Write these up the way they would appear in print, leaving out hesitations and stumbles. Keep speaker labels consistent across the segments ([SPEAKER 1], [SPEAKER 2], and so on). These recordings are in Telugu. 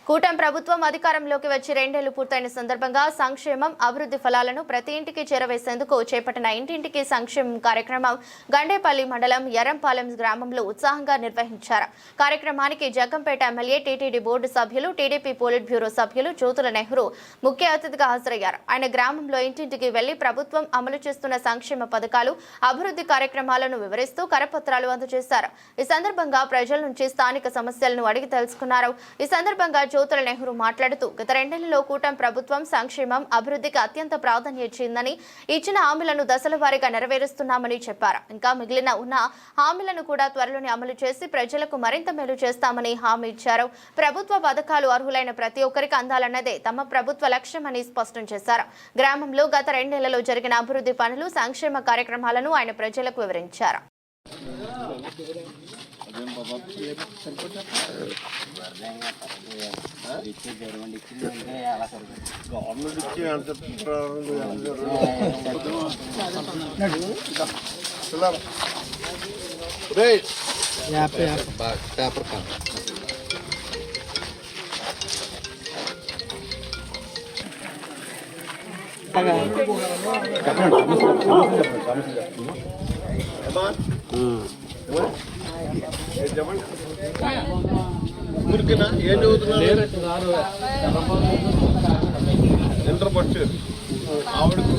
[SPEAKER 1] కూటమి ప్రభుత్వం అధికారంలోకి వచ్చి 2 ఏళ్లు పూర్తయిన సందర్భంగా సంక్షేమం అభివృద్ధి ఫలాలను ప్రతి ఇంటికి చేరవేసేందుకు చేపట్టిన ఇంటింటికి సంక్షేమం కార్యక్రమం గండేపల్లి మండలం ఎర్రంపాలెం గ్రామంలో ఉత్సాహంగా నిర్వహించారు. కార్యక్రమానికి జగ్గంపేట ఎమ్మెల్యే టీటీడీ బోర్డు సభ్యులు, టీడీపీ పోలిట్ బ్యూరో సభ్యులు జ్యోతుల నెహ్రూ ముఖ్య అతిథిగా హాజరయ్యారు. ఆయన గ్రామంలో ఇంటింటికి వెళ్లి ప్రభుత్వం అమలు చేస్తున్న సంక్షేమ పథకాలు, అభివృద్ధి కార్యక్రమాలను వివరిస్తూ కరపత్రాలు అందజేశారు. ఈ సందర్భంగా ప్రజల నుంచి స్థానిక సమస్యలను అడిగి తెలుసుకున్నారు. ఈ సందర్భంగా జ్యోతుల నెహ్రూ మాట్లాడుతూ గత 2 నెలల్లో కూటమి ప్రభుత్వం సంక్షేమం అభివృద్ధికి అత్యంత ప్రాధాన్యత ఇచ్చిందని, ఇచ్చిన హామీలను దశల వారీగా నెరవేరుస్తున్నామని చెప్పారు. ఇంకా మిగిలిన ఉన్న హామీలను కూడా త్వరలోనే అమలు చేసి ప్రజలకు మరింత మేలు చేస్తామని హామీ ఇచ్చారు. ప్రభుత్వ పథకాలు అర్హులైన ప్రతి ఒక్కరికి అందాలన్నదే తమ ప్రభుత్వ లక్ష్యమని స్పష్టం చేశారు. గ్రామంలో గత 2 నెలల్లో జరిగిన అభివృద్ధి పనులు, సంక్షేమ కార్యక్రమాలను ఆయన ప్రజలకు వివరించారు.
[SPEAKER 2] ఊరికినా ఏం చదువుతున్నారు? Inter first year. ఆవిడకు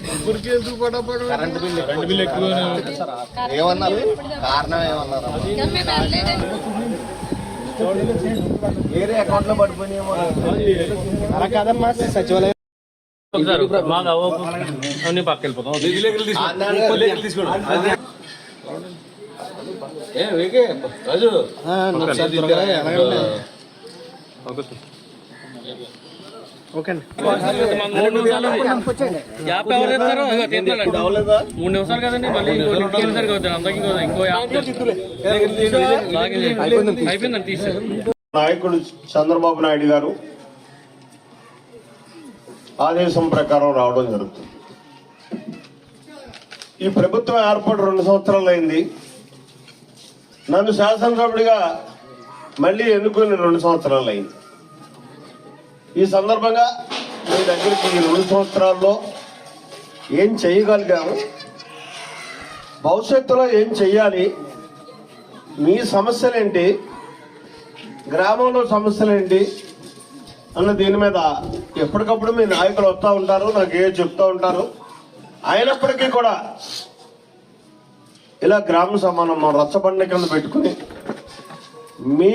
[SPEAKER 2] ముగ్గురికి ఎందుకు పడపడు? కరెంట్ బిల్ ఎక్కువ ఏమన్నారు? కారణం ఏమన్నారు? వేరే అకౌంట్ లో పడిపోయినాయేమో. అలా కాదమ్మా, సచివాలయం నాయకుడు చంద్రబాబు నాయుడు గారు ఆదేశం ప్రకారం రావడం జరుగుతుంది. ఈ ప్రభుత్వం ఏర్పడి 2 సంవత్సరాలు అయింది. నన్ను శాసనసభ్యుడిగా మళ్ళీ ఎన్నుకుని 2 సంవత్సరాలు అయింది. ఈ సందర్భంగా మీ దగ్గరికి ఈ 2 సంవత్సరాల్లో ఏం చేయగలిగాము, భవిష్యత్తులో ఏం చెయ్యాలి, మీ సమస్యలేంటి, గ్రామంలో సమస్యలేంటి అన్న దీని మీద ఎప్పటికప్పుడు మీ నాయకులు వస్తూ ఉంటారు, నాకు ఏ చెప్తూ ఉంటారు. అయినప్పటికీ కూడా ఇలా గ్రామ సమానం రచ్చబండ కింద పెట్టుకుని మీ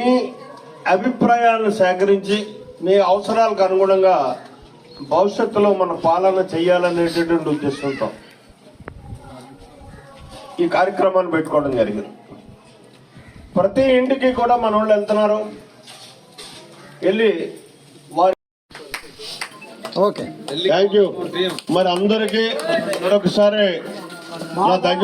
[SPEAKER 2] అభిప్రాయాలను సేకరించి మీ అవసరాలకు అనుగుణంగా భవిష్యత్తులో మన పాలన చేయాలనేటటువంటి ఉద్దేశంతో ఈ కార్యక్రమాన్ని పెట్టుకోవడం జరిగింది. ప్రతి ఇంటికి కూడా మన వాళ్ళు వెళ్తున్నారు. వెళ్ళి ఓకే, థ్యాంక్ యూ. మరి అందరికీ మరొకసారి నా దగ్గర